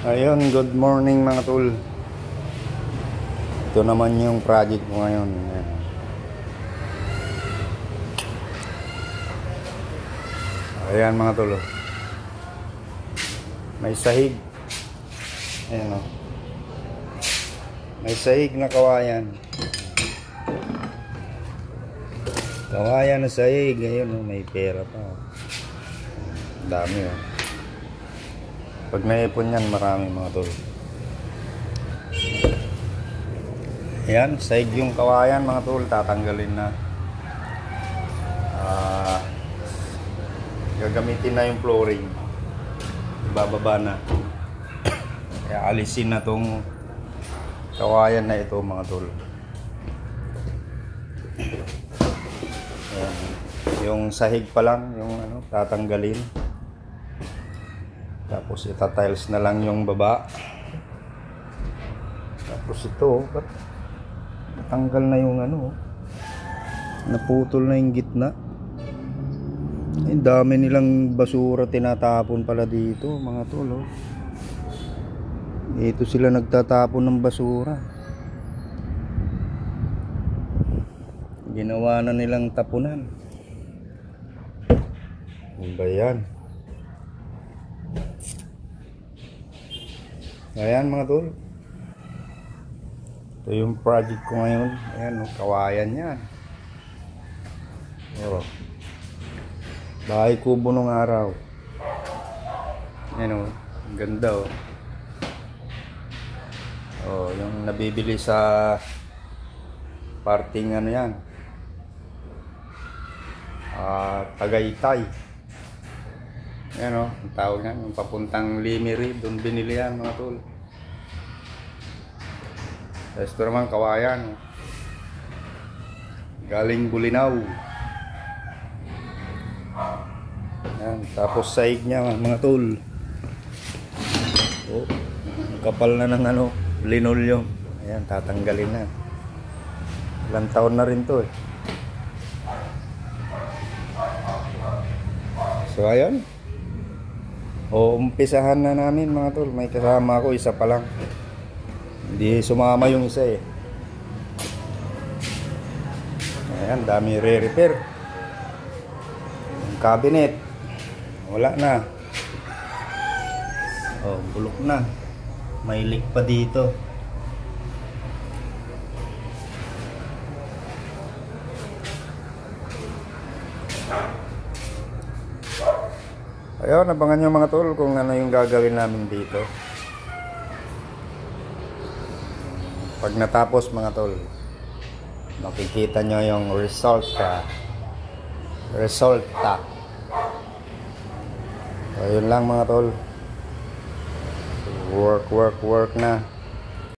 Ayun, good morning mga tol. Ito naman yung project ko ngayon. Ayan mga tol. May sahig. Ayan o. May sahig na kawayan. Kawayan na sahig. Ayun o, may pera pa. Dami o. Pag naipon yan, marami mga tol. Ayan, sahig yung kawayan mga tol. Tatanggalin na. Gagamitin na yung flooring. Ibababa na. Kaya alisin na tong kawayan na ito mga tol. Ayan. Yung sahig pa lang, yung tatanggalin. Tapos itatiles na lang yung baba. Tapos ito, ba't natanggal na yung naputol na yung gitna. Ay, dami nilang basura tinatapon pala dito mga tol. Dito sila nagtatapon ng basura. Ginawa na nilang tapunan. Ano ba yan? Ayan mga tol. Ito yung project ko ngayon. Ayan, kawayan yan. Bahay kubo nung araw. Ayan ang ganda yung nabibili sa parting yan. Tagaytay. Ayan ang tawag yan, yung papuntang Limeri, doon binili yan mga tol. Ito naman kawayan. Galing Bulinaw. Ayan, tapos sahig niya mga tol. Kapal na ng linoleum. Ayan, tatanggalin na. Ilang taon na rin to So ayan. Umpisahan na namin mga tol. May kasama ako, isa pa lang. Hindi sumama yung isa Ayan, dami re-repair. Yung cabinet wala na. Bulok na. May leak pa dito. Ayun, abangan nyo mga tol kung ano yung gagawin namin dito. Pag natapos mga tol, makikita nyo yung resulta. Ayun lang mga tol. Work na.